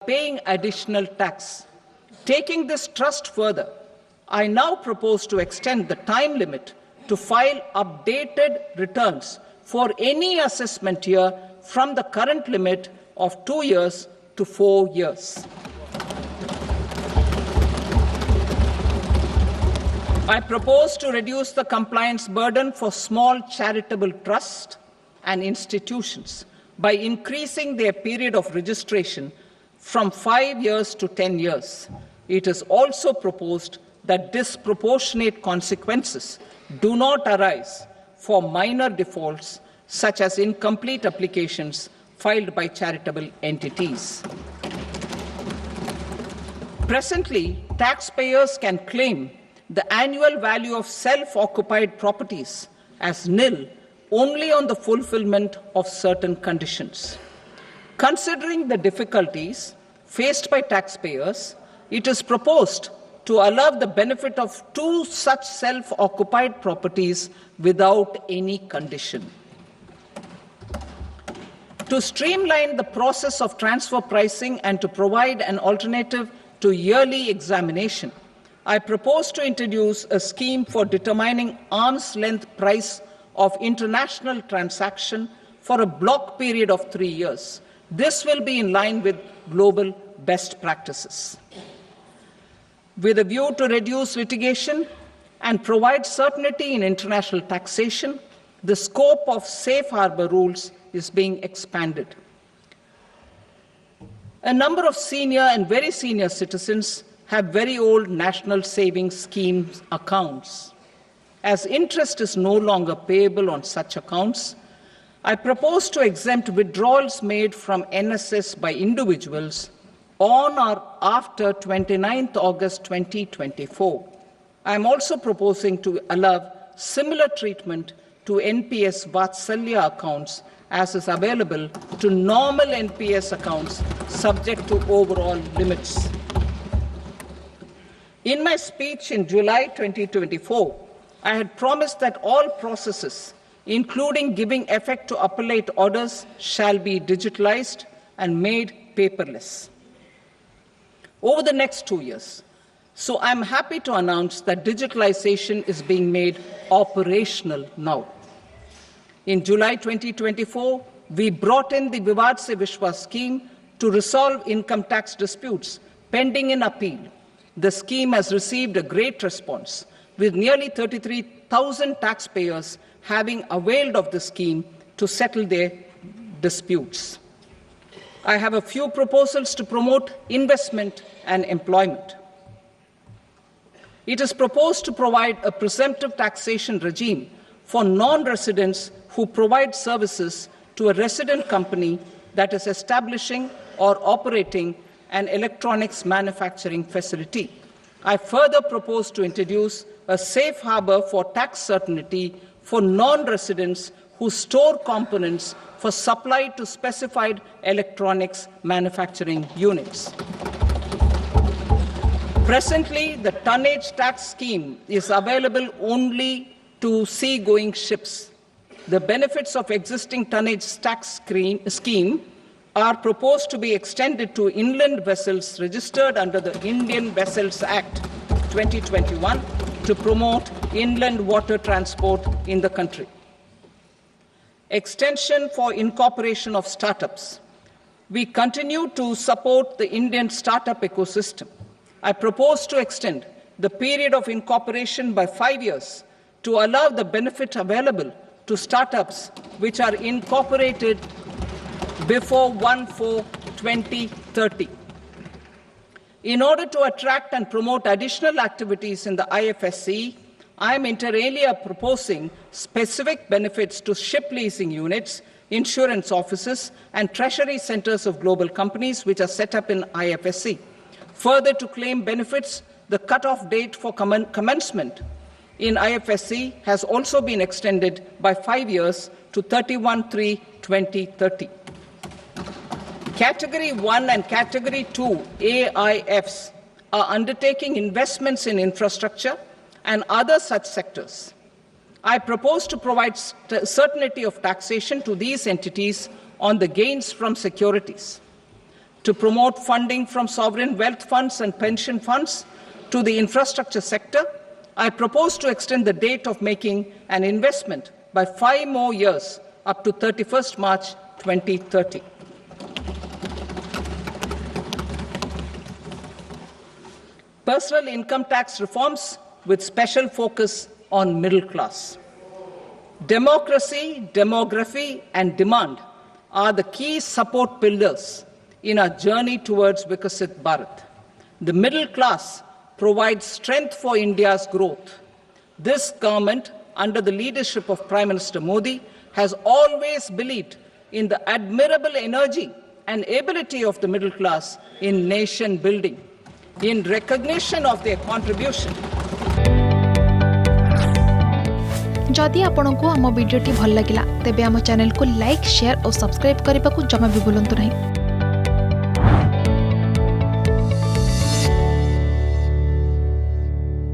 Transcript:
paying additional tax. Taking this trust further, I now propose to extend the time limit to file updated returns for any assessment year from the current limit of 2 years to 4 years. I propose to reduce the compliance burden for small charitable trusts and institutions by increasing their period of registration from 5 years to 10 years. It is also proposed that disproportionate consequences do not arise for minor defaults, such as incomplete applications filed by charitable entities. Presently, taxpayers can claim the annual value of self-occupied properties as nil only on the fulfillment of certain conditions. Considering the difficulties faced by taxpayers, it is proposed to allow the benefit of 2 such self-occupied properties without any condition. To streamline the process of transfer pricing and to provide an alternative to yearly examination, I propose to introduce a scheme for determining arm's length price of international transaction for a block period of 3 years. This will be in line with global best practices. With a view to reduce litigation and provide certainty in international taxation, the scope of safe harbor rules is being expanded. A number of senior and very senior citizens have very old national savings schemes accounts. As interest is no longer payable on such accounts, I propose to exempt withdrawals made from NSS by individuals on or after 29th August 2024. I am also proposing to allow similar treatment to NPS Vatsalya accounts as is available to normal NPS accounts subject to overall limits. In my speech in July 2024, I had promised that all processes, including giving effect to appellate orders, shall be digitalized and made paperless over the next 2 years. So I'm happy to announce that digitalization is being made operational now. In July 2024, we brought in the Vivad Se Vishwas scheme to resolve income tax disputes pending in appeal. The scheme has received a great response, with nearly 33,000 taxpayers having availed of the scheme to settle their disputes. I have a few proposals to promote investment and employment. It is proposed to provide a presumptive taxation regime for non-residents who provide services to a resident company that is establishing or operating an electronics manufacturing facility. I further propose to introduce a safe harbor for tax certainty for non-residents who store components for supply to specified electronics manufacturing units. Presently, the tonnage tax scheme is available only to sea-going ships. The benefits of existing tonnage tax scheme are proposed to be extended to inland vessels registered under the Indian Vessels Act 2021 to promote inland water transport in the country. Extension for incorporation of startups. We continue to support the Indian startup ecosystem. I propose to extend the period of incorporation by 5 years to allow the benefit available to startups which are incorporated before 1/4/2030. In order to attract and promote additional activities in the IFSC, I am inter alia proposing specific benefits to ship leasing units, insurance offices, and treasury centers of global companies which are set up in IFSC. Further, to claim benefits, the cut-off date for commencement in IFSC has also been extended by 5 years to 31/3/2030. Category 1 and Category 2 AIFs are undertaking investments in infrastructure and other such sectors. I propose to provide certainty of taxation to these entities on the gains from securities. to promote funding from sovereign wealth funds and pension funds to the infrastructure sector, I propose to extend the date of making an investment by 5 more years up to 31st March 2030. Personal income tax reforms with special focus on middle class. Democracy, demography, and demand are the key support pillars in our journey towards Vikasit Bharat. The middle class provides strength for India's growth. This government, under the leadership of Prime Minister Modi, has always believed in the admirable energy and ability of the middle class in nation building. In recognition of their contribution, जदि आपंक आम भिडी भल लगा तेब आम channel को like share और subscribe करने को जमा भी भूलु नहीं।